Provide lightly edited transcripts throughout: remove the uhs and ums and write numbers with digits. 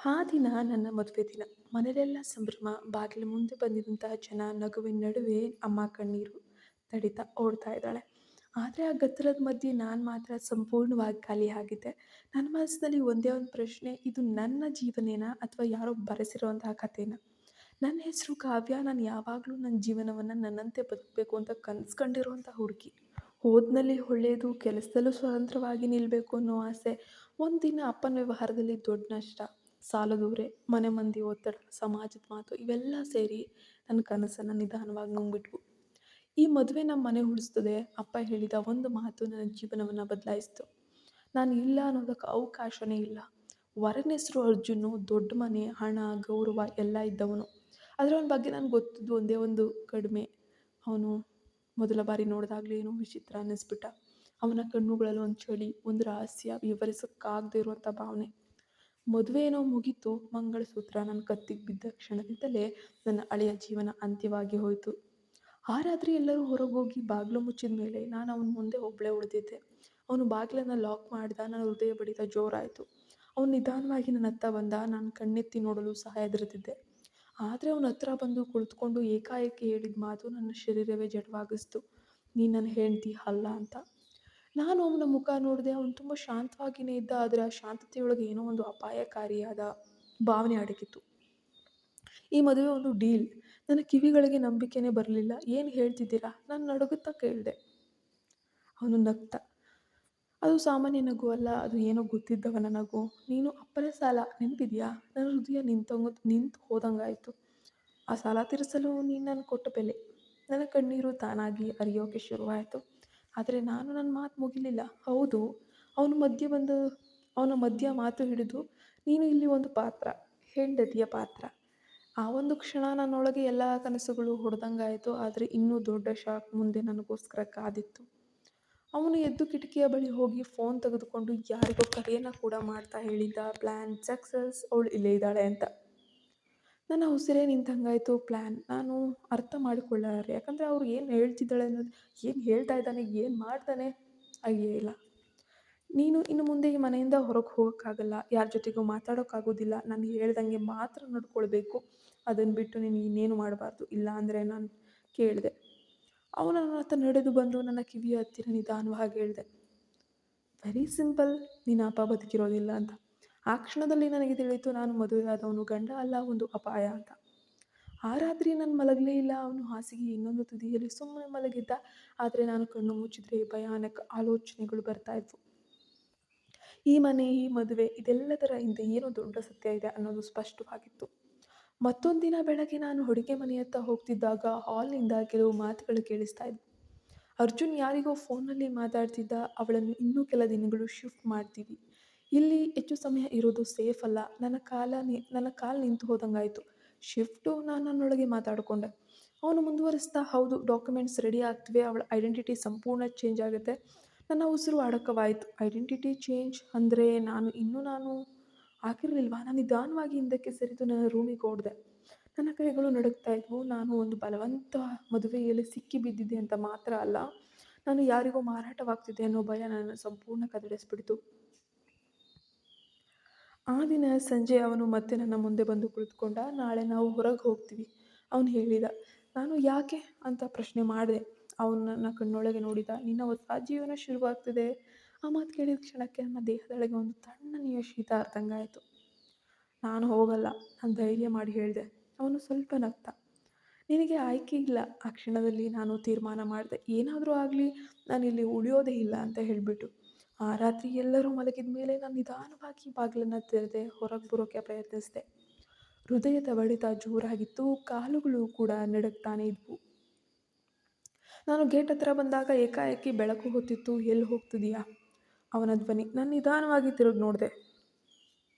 ಆ ದಿನ ನನ್ನ ಮದುವೆ ದಿನ. ಮನೇಲೆಲ್ಲ ಸಂಭ್ರಮ. ಬಾಗಿಲ ಮುಂದೆ ಬಂದಿದ್ದಂತಹ ಜನ, ನಗುವಿನ ನಡುವೆ ಅಮ್ಮ ಕಣ್ಣೀರು ತಡಿತಾ ಓಡ್ತಾ ಇದ್ದಾಳೆ. ಆದರೆ ಆ ಗದ್ದಲದ ಮಧ್ಯೆ ನಾನು ಮಾತ್ರ ಸಂಪೂರ್ಣವಾಗಿ ಖಾಲಿಯಾಗಿದ್ದೆ. ನನ್ನ ಮನಸ್ಸಿನಲ್ಲಿ ಒಂದೇ ಒಂದು ಪ್ರಶ್ನೆ, ಇದು ನನ್ನ ಜೀವನೇನಾ ಅಥವಾ ಯಾರೋ ಬರೆಸಿರುವಂತಹ ಕಥೆನಾ? ನನ್ನ ಹೆಸರು ಕಾವ್ಯ. ನಾನು ಯಾವಾಗಲೂ ನನ್ನ ಜೀವನವನ್ನು ನನ್ನಂತೆ ಬದುಕಬೇಕು ಅಂತ ಕನಸು ಕಂಡಿರುವಂಥ ಹುಡುಗಿ. ಓದಿನಲ್ಲಿ ಒಳ್ಳೆಯದು, ಕೆಲಸದಲ್ಲೂ ಸ್ವತಂತ್ರವಾಗಿ ನಿಲ್ಲಬೇಕು ಅನ್ನೋ ಆಸೆ. ಒಂದಿನ ಅಪ್ಪನ ವ್ಯವಹಾರದಲ್ಲಿ ದೊಡ್ಡ ನಷ್ಟ, ಸಾಲದೂರೆ, ಮನೆ ಮಂದಿ ಒತ್ತಡ, ಸಮಾಜದ ಮಾತು ಇವೆಲ್ಲ ಸೇರಿ ನನ್ನ ಕನಸನ್ನು ನಿಧಾನವಾಗಿ ನುಂಗ್ಬಿಟ್ವು. ಈ ಮದುವೆ ನಮ್ಮ ಮನೆ ಉಳಿಸ್ತದೆ ಅಪ್ಪ ಹೇಳಿದ ಒಂದು ಮಾತು ನನ್ನ ಜೀವನವನ್ನು ಬದಲಾಯಿಸಿತು. ನಾನು ಇಲ್ಲ ಅನ್ನೋದಕ್ಕೆ ಅವಕಾಶವೇ ಇಲ್ಲ. ವರನ ಹೆಸರು ಅರ್ಜುನು, ದೊಡ್ಡ ಮನೆ, ಹಣ, ಗೌರವ ಎಲ್ಲ ಇದ್ದವನು. ಆದರೆ ಅವನ ಬಗ್ಗೆ ನನಗೆ ಗೊತ್ತಿದ್ದು ಒಂದೇ ಒಂದು ಕಡಿಮೆ. ಅವನು ಮೊದಲ ಬಾರಿ ನೋಡಿದಾಗಲೇ ಏನೋ ವಿಚಿತ್ರ ಅನ್ನಿಸ್ಬಿಟ್ಟ. ಅವನ ಕಣ್ಣುಗಳಲ್ಲಿ ಒಂದು ಚಳಿ, ಒಂದು ರಹಸ್ಯ, ವಿವರಿಸೋಕ್ಕಾಗದೇ ಇರುವಂಥ ಭಾವನೆ. ಮದುವೆ ಏನೋ ಮುಗೀತು. ಮಂಗಳಸೂತ್ರ ನನ್ನ ಕತ್ತಿಗೆ ಬಿದ್ದ ಕ್ಷಣದಿಂದಲೇ ನನ್ನ ಹಳೆಯ ಜೀವನ ಅಂತ್ಯವಾಗಿ ಹೋಯಿತು. ಆ ರಾತ್ರಿ ಎಲ್ಲರೂ ಹೊರಗೆ ಹೋಗಿ ಬಾಗಿಲು ಮುಚ್ಚಿದ ಮೇಲೆ ನಾನು ಅವನ ಮುಂದೆ ಒಬ್ಬಳೇ ಉಳಿದಿದ್ದೆ. ಅವನು ಬಾಗಿಲನ್ನು ಲಾಕ್ ಮಾಡ್ದ. ನನ್ನ ಹೃದಯ ಬಡಿತ ಜೋರಾಯಿತು. ಅವನು ನಿಧಾನವಾಗಿ ನನ್ನ ಹತ್ತ ಬಂದ. ನಾನು ಕಣ್ಣೆತ್ತಿ ನೋಡಲು ಸಹ ಹೆದರುತ್ತಿದ್ದೆ. ಆದರೆ ಅವನ ಹತ್ರ ಬಂದು ಕುಳಿತುಕೊಂಡು ಏಕಾಏಕಿ ಹೇಳಿದ ಮಾತು ನನ್ನ ಶರೀರವೇ ಜಡವಾಗಿಸ್ತು. ನೀನು ನನ್ನ ಹೆಂಡತಿ ಅಲ್ಲ ಅಂತ. ನಾನು ಅವನ ಮುಖ ನೋಡಿದೆ. ಅವನು ತುಂಬ ಶಾಂತವಾಗಿಯೇ ಇದ್ದ. ಆದರೆ ಆ ಶಾಂತತೆಯೊಳಗೆ ಏನೋ ಒಂದು ಅಪಾಯಕಾರಿಯಾದ ಭಾವನೆ ಅಡಗಿತ್ತು. ಈ ಮದುವೆ ಒಂದು ಡೀಲ್. ನನ್ನ ಕಿವಿಗಳಿಗೆ ನಂಬಿಕೆನೇ ಬರಲಿಲ್ಲ. ಏನು ಹೇಳ್ತಿದ್ದೀರಾ? ನಾನು ನಡುಗುತ್ತಾ ಕೇಳಿದೆ. ಅವನು ನಗ್ತ. ಅದು ಸಾಮಾನ್ಯ ನಗು ಅಲ್ಲ, ಅದು ಏನೋ ಗೊತ್ತಿದ್ದವನ ನಗು. ನೀನು ಅಪ್ಪನ ಸಾಲ ನೆನಪಿದೆಯಾ? ನನ್ನ ಹೃದಯ ನಿಂತು ಹೋದಂಗಾಯಿತು. ಆ ಸಾಲ ತೀರಿಸಲು ನೀನು ನನಗೆ ಕೊಟ್ಟ ಬೆಲೆ. ನನ್ನ ಕಣ್ಣೀರು ತಾನಾಗಿ ಹರಿಯೋಕೆ ಶುರುವಾಯಿತು. ಆದರೆ ನಾನು ನನ್ನ ಮಾತು ಮುಗಿಲಿಲ್ಲ. ಹೌದು, ಅವನು ಅವನ ಮಧ್ಯ ಮಾತು ಹಿಡಿದು, ನೀನು ಇಲ್ಲಿ ಒಂದು ಪಾತ್ರ, ಹೆಂಡತಿಯ ಪಾತ್ರ. ಆ ಒಂದು ಕ್ಷಣ ನನ್ನೊಳಗೆ ಎಲ್ಲ ಕನಸುಗಳು ಹೊಡೆದಂಗಾಯಿತು. ಆದರೆ ಇನ್ನೂ ದೊಡ್ಡ ಶಾಕ್ ಮುಂದೆ ನನಗೋಸ್ಕರ ಕಾದಿತ್ತು. ಅವನು ಎದ್ದು ಕಿಟಕಿಯ ಬಳಿ ಹೋಗಿ ಫೋನ್ ತೆಗೆದುಕೊಂಡು ಯಾರಿಗೋ ಕರೆಯನ್ನು ಕೂಡ ಮಾಡ್ತಾ ಹೇಳಿದ್ದ, ಪ್ಲ್ಯಾನ್ ಸಕ್ಸಸ್, ಅವಳು ಇಲ್ಲೇ ಇದ್ದಾಳೆ ಅಂತ. ನನ್ನ ಉಸಿರೇ ನಿಂತಂಗಾಯಿತು. ಪ್ಲ್ಯಾನ್ ನಾನು ಅರ್ಥ ಮಾಡಿಕೊಳ್ಳಾರೆ. ಯಾಕಂದರೆ ಅವ್ರು ಏನು ಹೇಳ್ತಿದ್ದಾಳೆ ಅನ್ನೋದು, ಏನು ಹೇಳ್ತಾ ಇದ್ದಾನೆ, ಏನು ಮಾಡ್ತಾನೆ ಐಡಿಯಾ ಇಲ್ಲ. ನೀನು ಇನ್ನು ಮುಂದೆ ಈ ಮನೆಯಿಂದ ಹೊರಗೆ ಹೋಗೋಕ್ಕಾಗಲ್ಲ, ಯಾರ ಜೊತೆಗೂ ಮಾತಾಡೋಕ್ಕಾಗೋದಿಲ್ಲ, ನಾನು ಹೇಳ್ದಂಗೆ ಮಾತ್ರ ನಡ್ಕೊಳ್ಬೇಕು. ಅದನ್ನು ಬಿಟ್ಟು ನೀನು ಇನ್ನೇನು ಮಾಡಬಾರ್ದು, ಇಲ್ಲ ಅಂದರೆ ನಾನು ಕೇಳಿದೆ. ಅವನು ನನ್ನ ಹತ್ರ ನಡೆದು ಬಂದು ನನ್ನ ಕಿವಿಯ ಹತ್ತಿರ ನಿಧಾನವಾಗಿ ಹೇಳಿದೆ, ವೆರಿ ಸಿಂಪಲ್, ನಿನ್ನ ಅಪ್ಪ ಬದುಕಿರೋದಿಲ್ಲ ಅಂತ. ಆ ಕ್ಷಣದಲ್ಲಿ ನನಗೆ ತಿಳಿಯಿತು, ನಾನು ಮದುವೆಯಾದವನು ಗಂಡ ಅಲ್ಲ, ಒಂದು ಅಪಾಯ ಅಂತ. ಆ ರಾತ್ರಿ ನಾನು ಮಲಗಲೇ ಇಲ್ಲ. ಅವನು ಹಾಸಿಗೆ ಇನ್ನೊಂದು ತುದಿಯಲ್ಲಿ ಸುಮ್ಮನೆ ಮಲಗಿದ್ದ. ಆದರೆ ನಾನು ಕಣ್ಣು ಮುಚ್ಚಿದ್ರೆ ಭಯಾನಕ ಆಲೋಚನೆಗಳು ಬರ್ತಾ ಇದ್ವು. ಈ ಮನೆ, ಈ ಮದುವೆ, ಇದೆಲ್ಲದರ ಹಿಂದೆ ಏನೋ ದೊಡ್ಡ ಸತ್ಯ ಇದೆ ಅನ್ನೋದು ಸ್ಪಷ್ಟವಾಗಿತ್ತು. ಮತ್ತೊಂದು ದಿನ ಬೆಳಗ್ಗೆ ನಾನು ಅಡುಗೆ ಮನೆಯತ್ತ ಹೋಗ್ತಿದ್ದಾಗ ಹಾಲ್ನಿಂದ ಕೆಲವು ಮಾತುಗಳು ಕೇಳಿಸ್ತಾ ಇದ್ವು. ಅರ್ಜುನ್ ಯಾರಿಗೋ ಫೋನಲ್ಲಿ ಮಾತಾಡ್ತಿದ್ದ. ಅವಳನ್ನು ಇನ್ನೂ ಕೆಲ ದಿನಗಳು ಶಿಫ್ಟ್ ಮಾಡ್ತೀವಿ, ಇಲ್ಲಿ ಹೆಚ್ಚು ಸಮಯ ಇರೋದು ಸೇಫ್ ಅಲ್ಲ. ನನ್ನ ಕಾಲು ನಿಂತು ಹೋದಂಗಾಯಿತು. ಶಿಫ್ಟು? ನಾನು ನನ್ನೊಳಗೆ ಮಾತಾಡಿಕೊಂಡೆ. ಅವನು ಮುಂದುವರಿಸ್ತಾ, ಹೌದು, ಡಾಕ್ಯುಮೆಂಟ್ಸ್ ರೆಡಿ ಆಗ್ತಿವೆ, ಅವಳ ಐಡೆಂಟಿಟಿ ಸಂಪೂರ್ಣ ಚೇಂಜ್ ಆಗುತ್ತೆ. ನನ್ನ ಉಸಿರು ಅಡಕವಾಯಿತು. ಐಡೆಂಟಿಟಿ ಚೇಂಜ್ ಅಂದರೆ ನಾನು ಆಗಿರಲಿಲ್ವಾ? ನಾನು ನಿಧಾನವಾಗಿ ಹಿಂದಕ್ಕೆ ಸರಿದು ನನ್ನ ರೂಮಿಗೆ ಓಡಿದೆ. ನನ್ನ ಕೈಗಳು ನಡುಗ್ತಾ ಇದ್ವು. ನಾನು ಒಂದು ಬಲವಂತ ಮದುವೆಯಲ್ಲಿ ಸಿಕ್ಕಿ ಬಿದ್ದಿದ್ದೆ ಅಂತ ಮಾತ್ರ ಅಲ್ಲ, ನಾನು ಯಾರಿಗೋ ಮಾರಾಟವಾಗ್ತಿದ್ದೆ ಅನ್ನೋ ಭಯ ನನ್ನನ್ನು ಸಂಪೂರ್ಣ ಕದಡಿಸ್ಬಿಡ್ತು. ಆ ದಿನ ಸಂಜೆ ಅವನು ಮತ್ತೆ ನನ್ನ ಮುಂದೆ ಬಂದು ಕುಳಿತುಕೊಂಡ. ನಾಳೆ ನಾವು ಹೊರಗೆ ಹೋಗ್ತೀವಿ, ಅವನು ಹೇಳಿದ. ನಾನು ಯಾಕೆ ಅಂತ ಪ್ರಶ್ನೆ ಮಾಡಿದೆ. ಅವನು ನನ್ನ ಕಣ್ಣೊಳಗೆ ನೋಡಿದ. ನಿನ್ನ ಹೊಸ ಜೀವನ ಶುರುವಾಗ್ತಿದೆ. ಆ ಮಾತು ಕೇಳಿದ ಕ್ಷಣಕ್ಕೆ ನನ್ನ ದೇಹದೊಳಗೆ ಒಂದು ತಣ್ಣನೆಯ ಶೀತ ಅರ್ಧಂಗಾಯಿತು. ನಾನು ಹೋಗಲ್ಲ, ನಾನು ಧೈರ್ಯ ಮಾಡಿ ಹೇಳಿದೆ. ಅವನು ಸ್ವಲ್ಪ ನಗ್ತ. ನಿನಗೆ ಆಯ್ಕೆ ಇಲ್ಲ. ಆ ಕ್ಷಣದಲ್ಲಿ ನಾನು ತೀರ್ಮಾನ ಮಾಡಿದೆ, ಏನಾದರೂ ಆಗಲಿ ನಾನಿಲ್ಲಿ ಉಳಿಯೋದೇ ಇಲ್ಲ ಅಂತ ಹೇಳಿಬಿಟ್ಟು. ಆ ರಾತ್ರಿ ಎಲ್ಲರೂ ಮಲಗಿದ ಮೇಲೆ ನಾನು ನಿಧಾನವಾಗಿ ಬಾಗಿಲನ್ನು ತೆರೆದೆ. ಹೊರಗೆ ಬರೋಕ್ಕೆ ಪ್ರಯತ್ನಿಸಿದೆ. ಹೃದಯದ ಬಡಿತ ಜೋರಾಗಿತ್ತು. ಕಾಲುಗಳು ಕೂಡ ನಡುಗ್ತಾನೆ ಇದ್ವು. ನಾನು ಗೇಟ್ ಹತ್ರ ಬಂದಾಗ ಏಕಾಏಕಿ ಬೆಳಕು ಹೊತ್ತಿತ್ತು. ಎಲ್ಲಿ ಹೋಗ್ತಿದೀಯಾ? ಅವನ ಧ್ವನಿ. ನಾನು ನಿಧಾನವಾಗಿ ತಿರುಗಿ ನೋಡಿದೆ.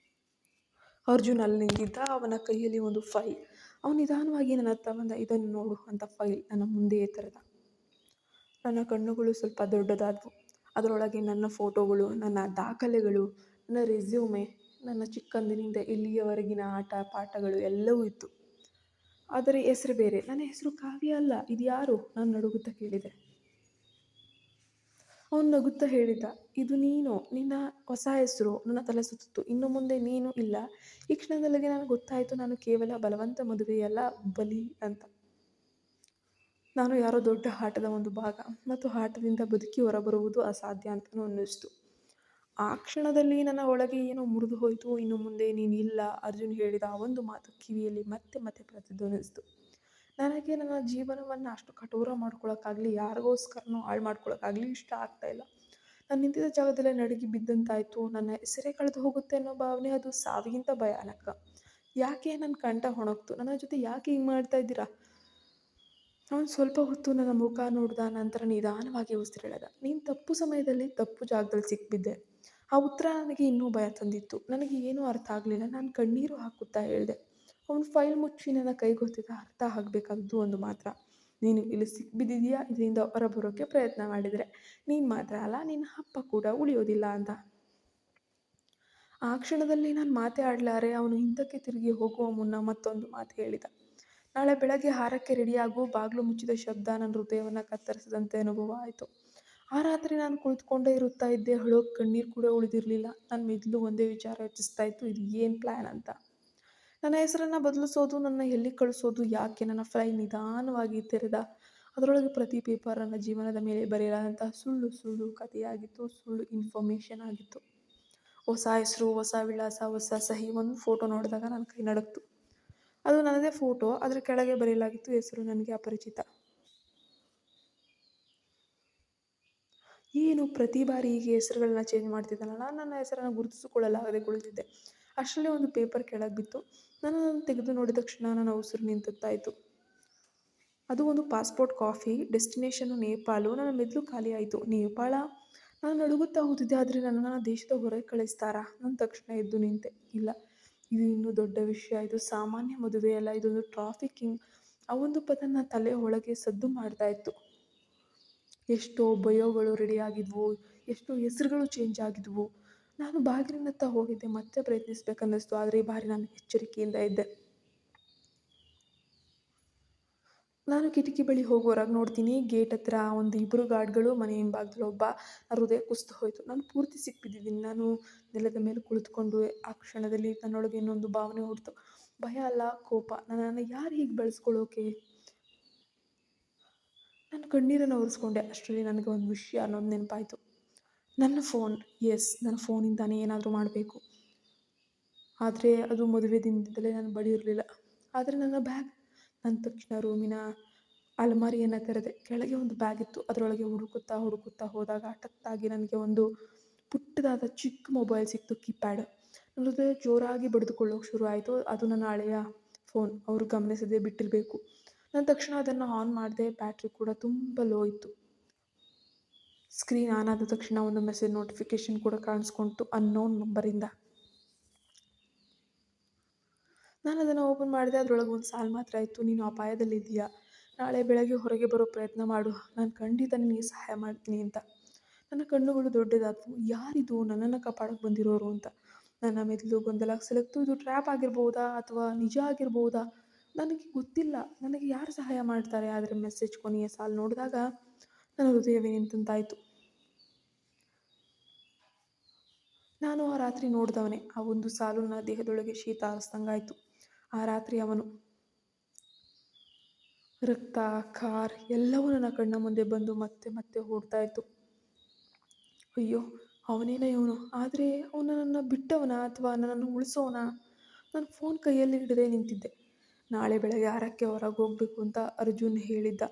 ಅರ್ಜುನ್ ಅಲ್ಲಿ ನಿಂತಿದ್ದ. ಅವನ ಕೈಯಲ್ಲಿ ಒಂದು ಫೈಲ್. ಅವನು ನಿಧಾನವಾಗಿ ನನ್ನ ಹತ್ರ ಬಂದ. ಇದನ್ನು ನೋಡು ಅಂತ ಫೈಲ್ ನನ್ನ ಮುಂದೆಯೇ ತೆರೆದ. ನನ್ನ ಕಣ್ಣುಗಳು ಸ್ವಲ್ಪ ದೊಡ್ಡದಾದವು. ಅದರೊಳಗೆ ನನ್ನ ಫೋಟೋಗಳು, ನನ್ನ ದಾಖಲೆಗಳು, ನನ್ನ ರೆಸ್ಯೂಮೆ, ನನ್ನ ಚಿಕ್ಕಂದಿನಿಂದ ಇಲ್ಲಿಯವರೆಗಿನ ಆಟ ಪಾಠಗಳು ಎಲ್ಲವೂ ಇತ್ತು. ಆದರೆ ಹೆಸರು ಬೇರೆ. ನನ್ನ ಹೆಸರು ಕಾವ್ಯ ಅಲ್ಲ. ಇದು ಯಾರು? ನಾನು ನಡುಗುತ್ತಾ ಕೇಳಿದೆ. ಅವನು ನಗುತ್ತಾ ಹೇಳಿದ, "ಇದು ನೀನು, ನಿನ್ನ ಹೊಸ ಹೆಸರು." ನನ್ನ ತಲೆ ಸುತ್ತಿತು. ಇನ್ನು ಮುಂದೆ ನೀನು ಇಲ್ಲ. ಈ ಕ್ಷಣದೊಳಗೆ ನನಗೆ ಗೊತ್ತಾಯಿತು, ನಾನು ಕೇವಲ ಬಲವಂತ ಮದುವೆಯಲ್ಲ, ಬಲಿ ಅಂತ. ನಾನು ಯಾರೋ ದೊಡ್ಡ ಆಟದ ಒಂದು ಭಾಗ ಮತ್ತು ಆಟದಿಂದ ಬದುಕಿ ಹೊರಬರುವುದು ಅಸಾಧ್ಯ ಅಂತಲೂ ಅನ್ನಿಸ್ತು. ಆ ಕ್ಷಣದಲ್ಲಿ ನನ್ನ ಒಳಗೆ ಏನೋ ಮುರಿದು ಹೋಯಿತು. "ಇನ್ನು ಮುಂದೆ ನೀನಿಲ್ಲ" ಅರ್ಜುನ್ ಹೇಳಿದ ಆ ಒಂದು ಮಾತು ಕಿವಿಯಲ್ಲಿ ಮತ್ತೆ ಮತ್ತೆ ಪ್ರತಿಧ್ವನಿಸಿತು. ನನಗೆ ನನ್ನ ಜೀವನವನ್ನು ಅಷ್ಟು ಕಠೋರ ಮಾಡ್ಕೊಳಕ್ಕಾಗಲಿ, ಯಾರಿಗೋಸ್ಕರನೂ ಹಾಳು ಮಾಡ್ಕೊಳಕ್ಕಾಗಲಿ ಇಷ್ಟ ಆಗ್ತಾಯಿಲ್ಲ. ನಾನು ನಿಂತಿದ್ದ ಜಾಗದಲ್ಲೇ ನಡುಗಿ ಬಿದ್ದಂತಾಯಿತು. ನನ್ನ ಹೆಸರೇ ಕಳೆದು ಹೋಗುತ್ತೆ ಅನ್ನೋ ಭಾವನೆ, ಅದು ಸಾವಿಗಿಂತ ಭಯಾನಕ. ಯಾಕೆ ನನ್ನ ಕಂಠ ಒಣಗ್ತು. "ನನ್ನ ಜೊತೆ ಯಾಕೆ ಹಿಂಗೆ ಮಾಡ್ತಾ ಇದ್ದೀರಾ?" ಅವನು ಸ್ವಲ್ಪ ಹೊತ್ತು ನನ್ನ ಮುಖ ನೋಡಿದ ನಂತರ ನಿಧಾನವಾಗಿ ಉಸಿರೆಳೆದ. "ನೀನು ತಪ್ಪು ಸಮಯದಲ್ಲಿ ತಪ್ಪು ಜಾಗದಲ್ಲಿ ಸಿಕ್ಬಿದ್ದೆ." ಆ ಉತ್ತರ ನನಗೆ ಇನ್ನೂ ಭಯ ತಂದಿತ್ತು. ನನಗೆ ಏನೂ ಅರ್ಥ ಆಗಲಿಲ್ಲ. ನಾನು ಕಣ್ಣೀರು ಹಾಕುತ್ತಾ ಹೇಳಿದೆ. ಅವನು ಫೈಲ್ ಮುಚ್ಚಿ ನನ್ನ ಕೈಗೊತ್ತಿದ. "ಅರ್ಥ ಆಗಬೇಕಾದದ್ದು ಒಂದು ಮಾತ್ರ. ನೀನು ಇಲ್ಲಿ ಸಿಕ್ಬಿದ್ದಿದೀಯಾ, ಇದರಿಂದ ಹೊರಬರೋಕ್ಕೆ ಪ್ರಯತ್ನ ಮಾಡಿದರೆ ನೀನು ಮಾತ್ರ ಅಲ್ಲ, ನಿನ್ನ ಅಪ್ಪ ಕೂಡ ಉಳಿಯೋದಿಲ್ಲ" ಅಂತ. ಆ ಕ್ಷಣದಲ್ಲಿ ನಾನು ಮಾತೇ ಆಡಲಾರೆ. ಅವನು ಹಿಂದಕ್ಕೆ ತಿರುಗಿ ಹೋಗುವ ಮುನ್ನ ಮತ್ತೊಂದು ಮಾತು ಹೇಳಿದ. "ನಾಳೆ ಬೆಳಗ್ಗೆ 6ಕ್ಕೆ ರೆಡಿಯಾಗು." ಬಾಗಿಲು ಮುಚ್ಚಿದ ಶಬ್ದ ನನ್ನ ಹೃದಯವನ್ನು ಕತ್ತರಿಸಿದಂತೆ ಅನುಭವ ಆಯಿತು. ಆ ರಾತ್ರಿ ನಾನು ಕುಳಿತುಕೊಂಡೇ ಇರುತ್ತಾ ಇದ್ದೆ. ಅಳೋಕೆ ಕಣ್ಣೀರು ಕೂಡ ಉಳಿದಿರಲಿಲ್ಲ. ನನ್ನ ಮೆದುಳು ಒಂದೇ ವಿಚಾರ ಯೋಚಿಸ್ತಾ ಇತ್ತು, ಇದು ಏನು ಪ್ಲ್ಯಾನ್ ಅಂತ. ನನ್ನ ಹೆಸರನ್ನು ಬದಲಿಸೋದು, ನನ್ನ ಎಲ್ಲಿಗೆ ಕಳಿಸೋದು, ಯಾಕೆ? ನನ್ನ ಫೈಲ್ ನಿಧಾನವಾಗಿ ತೆರೆದ. ಅದರೊಳಗೆ ಪ್ರತಿ ಪೇಪರ್ ನನ್ನ ಜೀವನದ ಮೇಲೆ ಬರೆಯಲಾದಂತಹ ಸುಳ್ಳು ಸುಳ್ಳು ಕಥೆಯಾಗಿತ್ತು, ಸುಳ್ಳು ಇನ್ಫಾರ್ಮೇಷನ್ ಆಗಿತ್ತು. ಹೊಸ ಹೆಸರು, ಹೊಸ ವಿಳಾಸ, ಹೊಸ ಸಹಿ. ಒಂದು ಫೋಟೋ ನೋಡಿದಾಗ ನನ್ನ ಕೈ ನಡುಗ್ತು. ಅದು ನನ್ನದೇ ಫೋಟೋ. ಅದರ ಕೆಳಗೆ ಬರೆಯಲಾಗಿತ್ತು ಹೆಸರು ನನಗೆ ಅಪರಿಚಿತ. ಏನು ಪ್ರತಿ ಬಾರಿ ಹೀಗೆ ಹೆಸರುಗಳನ್ನ ಚೇಂಜ್ ಮಾಡ್ತಿದ್ದಾನಲ್ಲ, ನನ್ನ ಹೆಸರನ್ನು ಗುರುತಿಸಿಕೊಳ್ಳಲಾಗದೆ ಕುಳಿತಿದ್ದೆ. ಅಷ್ಟರಲ್ಲಿ ಒಂದು ಪೇಪರ್ ಕೆಳಗೆ ಬಿತ್ತು. ನಾನು ಅದನ್ನು ತೆಗೆದು ನೋಡಿದ ಕ್ಷಣ ನನ್ನ ಉಸಿರು ನಿಂತಂತಾಯಿತು. ಅದು ಒಂದು ಪಾಸ್ಪೋರ್ಟ್ ಕಾಪಿ. ಡೆಸ್ಟಿನೇಷನ್ನು ನೇಪಾಳು. ನನ್ನ ಮೆದುಳು ಖಾಲಿ ಆಯಿತು. ನೇಪಾಳ? ನಾನು ನಡುಗುತ್ತಾ ಹೋಗಿದ್ದೆ. ಆದರೆ ನನ್ನನ್ನು ದೇಶದ ಹೊರಗೆ ಕಳಿಸ್ತಾರಾ? ನಾನು ತಕ್ಷಣ ಎದ್ದು ನಿಂತೆ. ಇಲ್ಲ, ಇದು ಇನ್ನೂ ದೊಡ್ಡ ವಿಷಯ. ಇದು ಸಾಮಾನ್ಯ ಮದುವೆಯಲ್ಲ, ಇದೊಂದು ಟ್ರಾಫಿಕಿಂಗ್. ಆ ಒಂದು ಪದ ನನ್ನ ತಲೆ ಒಳಗೆ ಸದ್ದು ಮಾಡ್ತಾ ಇತ್ತು. ಎಷ್ಟೋ ಬಯೋಗಳು ರೆಡಿಯಾಗಿದ್ವು, ಎಷ್ಟೋ ಹೆಸರುಗಳು ಚೇಂಜ್ ಆಗಿದ್ವು. ನಾನು ಬಾಗಿಲಿನತ್ತ ಹೋಗಿದ್ದೆ. ಮತ್ತೆ ಪ್ರಯತ್ನಿಸ್ಬೇಕನ್ನಿಸ್ತು. ಆದರೆ ಈ ಬಾರಿ ನಾನು ಎಚ್ಚರಿಕೆಯಿಂದ ಇದ್ದೆ. ನಾನು ಕಿಟಕಿ ಬಳಿ ಹೋಗಿ ಹೊರಗೆ ನೋಡ್ತೀನಿ. ಗೇಟ್ ಹತ್ರ ಒಂದು ಇಬ್ಬರು ಗಾರ್ಡ್ಗಳು, ಮನೆ ಹಿಂಭಾಗದಲ್ಲಿ ಒಬ್ಬ. ಹೃದಯ ಕುಸಿದು ಹೋಯಿತು. ನಾನು ಪೂರ್ತಿ ಸಿಕ್ಬಿದ್ದಿದ್ದೀನಿ. ನಾನು ನೆಲದ ಮೇಲೆ ಕುಳಿತುಕೊಂಡು ಆ ಕ್ಷಣದಲ್ಲಿ ನನ್ನೊಳಗೆ ಇನ್ನೊಂದು ಭಾವನೆ ಹುಟ್ಟಿತು. ಭಯ ಅಲ್ಲ, ಕೋಪ. ನನ್ನನ್ನು ಯಾರು ಹೀಗೆ ಬೆಳೆಸ್ಕೊಳ್ಳೋಕೆ? ನಾನು ಕಣ್ಣೀರನ್ನು ಒರೆಸ್ಕೊಂಡೆ. ಅಷ್ಟರಲ್ಲಿ ನನಗೆ ಒಂದು ವಿಷಯ ಅನ್ನೋದು ನೆನಪಾಯಿತು. ನನ್ನ ಫೋನ್. ಎಸ್, ನನ್ನ ಫೋನಿಂದಾನೇ ಏನಾದರೂ ಮಾಡಬೇಕು. ಆದರೆ ಅದು ಮದುವೆ ದಿನದಿಂದಲೇ ನನ್ನ ಬಳಿ ಇರಲಿಲ್ಲ. ಆದರೆ ನನ್ನ ಬ್ಯಾಗ್. ನಾನು ತಕ್ಷಣ ರೂಮಿನ ಅಲಮಾರಿಯನ್ನು ತೆರೆದೆ. ಕೆಳಗೆ ಒಂದು ಬ್ಯಾಗ್ ಇತ್ತು. ಅದರೊಳಗೆ ಹುಡುಕುತ್ತಾ ಹುಡುಕುತ್ತಾ ಹೋದಾಗ ಹಠಾತ್ತಾಗಿ ನನಗೆ ಒಂದು ಪುಟ್ಟದಾದ ಚಿಕ್ಕ ಮೊಬೈಲ್ ಸಿಕ್ತು, ಕೀಪ್ಯಾಡ್. ನನ್ನ ಹೃದಯ ಜೋರಾಗಿ ಬಡಿದುಕೊಳ್ಳೋಕೆ ಶುರು ಆಯಿತು. ಅದು ನನ್ನ ಹಳೆಯ ಫೋನ್. ಅವರು ಗಮನಿಸದೇ ಬಿಟ್ಟಿರಬೇಕು. ನಾನು ತಕ್ಷಣ ಅದನ್ನು ಆನ್ ಮಾಡಿದೆ. ಬ್ಯಾಟ್ರಿ ಕೂಡ ತುಂಬ ಲೋ ಇತ್ತು. ಸ್ಕ್ರೀನ್ ಆನ್ ಆದ ತಕ್ಷಣ ಒಂದು ಮೆಸೇಜ್ ನೋಟಿಫಿಕೇಷನ್ ಕೂಡ ಕಾಣಿಸ್ಕೊಳ್ತು, ಅನ್ನೋನ್ ನಂಬರಿಂದ. ನಾನು ಅದನ್ನು ಓಪನ್ ಮಾಡಿದೆ. ಅದರೊಳಗೆ ಒಂದು ಸಾಲು ಮಾತ್ರ ಇತ್ತು. "ನೀನು ಅಪಾಯದಲ್ಲಿದ್ದೀಯಾ, ನಾಳೆ ಬೆಳಗ್ಗೆ ಹೊರಗೆ ಬರೋ ಪ್ರಯತ್ನ ಮಾಡು, ನಾನು ಖಂಡಿತ ನಿನಗೆ ಸಹಾಯ ಮಾಡ್ತೀನಿ" ಅಂತ. ನನ್ನ ಕಣ್ಣುಗಳು ದೊಡ್ಡದಾದವು. ಯಾರಿದು ನನ್ನನ್ನು ಕಾಪಾಡೋಕೆ ಬಂದಿರೋರು ಅಂತ. ನನ್ನ ಮೆದುಳು ಗೊಂದಲಕ್ಕೆ ಸಿಲುಕ್ತು. ಇದು ಟ್ರ್ಯಾಪ್ ಆಗಿರ್ಬೋದಾ ಅಥವಾ ನಿಜ ಆಗಿರ್ಬೋದಾ? ನನಗೆ ಗೊತ್ತಿಲ್ಲ. ನನಗೆ ಯಾರು ಸಹಾಯ ಮಾಡ್ತಾರೆ? ಆದರೆ ಮೆಸೇಜ್ ಕೊನೆಯ ಸಾಲು ನೋಡಿದಾಗ ನನ್ನ ಹೃದಯವೇ ನಿಂತಂತಾಯಿತು. ನಾನು ಆ ರಾತ್ರಿ ನೋಡಿದವನೇ. ಆ ಒಂದು ಸಾಲು ನನ್ನ ದೇಹದೊಳಗೆ ಶೀತ ಆರಿಸ್ದಂಗಾಯಿತು. ಆ ರಾತ್ರಿ ಅವನು. ರಕ್ತ, ಕಾರ್ ಎಲ್ಲವೂ ನನ್ನ ಕಣ್ಣ ಮುಂದೆ ಬಂದು ಮತ್ತೆ ಮತ್ತೆ ಓಡ್ತಾ ಇತ್ತು. ಅಯ್ಯೋ, ಅವನೇನ ಇವನು? ಆದರೆ ಅವನು ನನ್ನನ್ನು ಬಿಟ್ಟವನ ಅಥವಾ ನನ್ನನ್ನು ಉಳಿಸೋನ? ನಾನು ಫೋನ್ ಕೈಯಲ್ಲಿ ಹಿಡದೆ ನಿಂತಿದ್ದೆ. ನಾಳೆ ಬೆಳಗ್ಗೆ 6ಕ್ಕೆ ಹೊರಗೆ ಹೋಗಬೇಕು ಅಂತ ಅರ್ಜುನ್ ಹೇಳಿದ್ದ.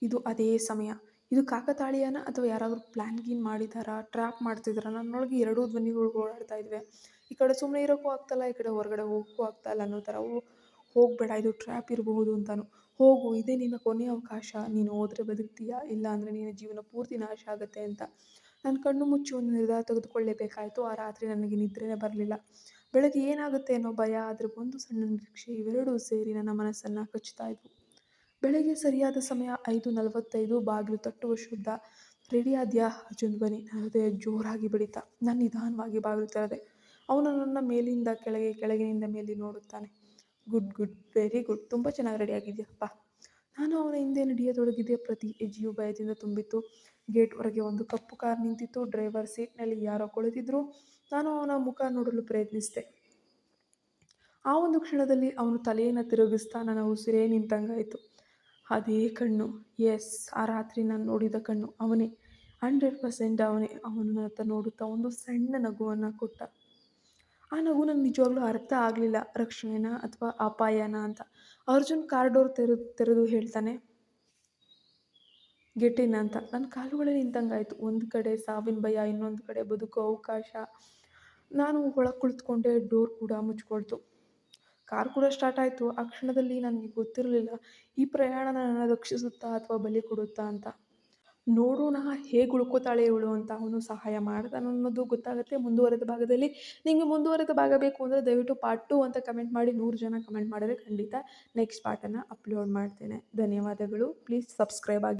ಇದು ಅದೇ ಸಮಯ. ಇದು ಕಾಕತಾಳೀಯನ ಅಥವಾ ಯಾರಾದರೂ ಪ್ಲ್ಯಾನ್ ಗೀನ್ ಮಾಡಿದಾರಾ? ಟ್ರ್ಯಾಪ್ ಮಾಡ್ತಿದ್ದಾರಾ? ನನ್ನೊಳಗೆ ಎರಡೂ ಧ್ವನಿಗಳು ಓಡಾಡ್ತಾ ಇದ್ವಿ. ಈ ಕಡೆ ಸುಮ್ಮನೆ ಇರೋಕ್ಕೂ ಆಗ್ತಾಯಿಲ್ಲ, ಈ ಕಡೆ ಹೊರಗಡೆ ಹೋಗೋಕ್ಕೂ ಆಗ್ತಾಯಿಲ್ಲ ಅನ್ನೋ ಥರ. ಹೋಗಬೇಡ, ಇದು ಟ್ರ್ಯಾಪ್ ಇರಬಹುದು ಅಂತಾನು. ಹೋಗು, ಇದೇ ನಿನ್ನ ಕೊನೆಯ ಅವಕಾಶ. ನೀನು ಹೋದರೆ ಬದುಕ್ತೀಯಾ, ಇಲ್ಲ ಅಂದರೆ ನಿನ್ನ ಜೀವನ ಪೂರ್ತಿ ನಾಶ ಆಗುತ್ತೆ ಅಂತ. ನಾನು ಕಣ್ಣು ಮುಚ್ಚಿ ಒಂದು ನಿರ್ಧಾರ ತೆಗೆದುಕೊಳ್ಳಲೇಬೇಕಾಯಿತು. ಆ ರಾತ್ರಿ ನನಗೆ ನಿದ್ರೆನೇ ಬರಲಿಲ್ಲ. ಬೆಳಗ್ಗೆ ಏನಾಗುತ್ತೆ ಅನ್ನೋ ಭಯ, ಆದರೆ ಒಂದು ಸಣ್ಣ ನಿರೀಕ್ಷೆ, ಇವೆರಡೂ ಸೇರಿ ನನ್ನ ಮನಸ್ಸನ್ನು ಕಚ್ಚುತ್ತಾ ಇದ್ವು. ಬೆಳಗ್ಗೆ ಸರಿಯಾದ ಸಮಯ 5:45. ಬಾಗಿಲು ತಟ್ಟುವ ಶಬ್ದ. "ರೆಡಿ ಆದ್ಯಾ?" ಅರ್ಜುನ್ ಧ್ವನಿ. ನನ್ನ ಹೃದಯ ಜೋರಾಗಿ ಬಡಿತ. ನಾನು ನಿಧಾನವಾಗಿ ಬಾಗಿಲು ತೆರೆದೆ. ಅವನು ನನ್ನ ಮೇಲಿಂದ ಕೆಳಗೆ, ಕೆಳಗಿನಿಂದ ಮೇಲೆ ನೋಡುತ್ತಾನೆ. ಗುಡ್ ಗುಡ್, ವೆರಿ ಗುಡ್, ತುಂಬ ಚೆನ್ನಾಗಿ ರೆಡಿ ಆಗಿದ್ಯಪ್ಪ. ನಾನು ಅವನ ಹಿಂದೆ ನಡೆಯತೊಡಗಿದ್ದೆ. ಪ್ರತಿ ಹೆಜ್ಜೆಯೂ ಭಯದಿಂದ ತುಂಬಿತ್ತು. ಗೇಟ್ ಹೊರಗೆ ಒಂದು ಕಪ್ಪು ಕಾರ್ ನಿಂತಿತ್ತು. ಡ್ರೈವರ್ ಸೀಟ್ನಲ್ಲಿ ಯಾರೋ ಕುಳಿತಿದ್ರು. ನಾನು ಅವನ ಮುಖ ನೋಡಲು ಪ್ರಯತ್ನಿಸಿದೆ. ಆ ಒಂದು ಕ್ಷಣದಲ್ಲಿ ಅವನು ತಲೆಯನ್ನು ತಿರುಗಿಸ್ತಾ ನನ್ನ ಉಸಿರೇ ನಿಂತಂಗಾಯಿತು. ಅದೇ ಕಣ್ಣು, ಎಸ್, ಆ ರಾತ್ರಿ ನಾನು ನೋಡಿದ ಕಣ್ಣು ಅವನೇ, 100% ಅವನೇ. ಅವನು ನನ್ನತ್ತ ನೋಡುತ್ತಾ ಒಂದು ಸಣ್ಣ ನಗುವನ್ನು ಕೊಟ್ಟ. ಆ ನಗು ನನಗೆ ನಿಜವಾಗ್ಲೂ ಅರ್ಥ ಆಗಲಿಲ್ಲ. ರಕ್ಷಣೆನಾ ಅಥವಾ ಅಪಾಯನಾ ಅಂತ. ಅರ್ಜುನ್ ಕಾರ್ ಡೋರ್ ತೆರೆದು ಹೇಳ್ತಾನೆ, ಗೆಟ್ ಇನ್ ಅಂತ. ನನ್ನ ಕಾಲುಗಳೇ ನಿಂತಂಗಾಯಿತು. ಒಂದು ಕಡೆ ಸಾವಿನ ಭಯ, ಇನ್ನೊಂದು ಕಡೆ ಬದುಕೋ ಅವಕಾಶ. ನಾನು ಒಳಗೆ ಕುಳಿತುಕೊಂಡೆ. ಡೋರ್ ಕೂಡ ಮುಚ್ಕೊಳ್ತು. ಕಾರ್ ಕೂಡ ಸ್ಟಾರ್ಟ್ ಆಯಿತು. ಆ ಕ್ಷಣದಲ್ಲಿ ನನಗೆ ಗೊತ್ತಿರಲಿಲ್ಲ, ಈ ಪ್ರಯಾಣ ನನ್ನನ್ನು ರಕ್ಷಿಸುತ್ತಾ ಅಥವಾ ಬಲಿ ಕೊಡುತ್ತಾ ಅಂತ. ನೋಡೋಣ ಹೇಗೆ ಉಳ್ಕೋತಾಳೆ ಇವಳು ಅಂತ. ಅವನು ಸಹಾಯ ಮಾಡ್ತಾನೆ ಅನ್ನೋದು ಗೊತ್ತಾಗುತ್ತೆ ಮುಂದುವರೆದ ಭಾಗದಲ್ಲಿ. ನಿಮಗೆ ಮುಂದುವರೆದ ಭಾಗ ಬೇಕು ಅಂದರೆ ದಯವಿಟ್ಟು ಪಾರ್ಟ್ 2 ಅಂತ ಕಮೆಂಟ್ ಮಾಡಿ. 100 ಜನ ಕಮೆಂಟ್ ಮಾಡಿದ್ರೆ ಖಂಡಿತ ನೆಕ್ಸ್ಟ್ ಪಾರ್ಟನ್ನು ಅಪ್ಲೋಡ್ ಮಾಡ್ತೇನೆ. ಧನ್ಯವಾದಗಳು. ಪ್ಲೀಸ್ ಸಬ್ಸ್ಕ್ರೈಬ್ ಆಗಿ.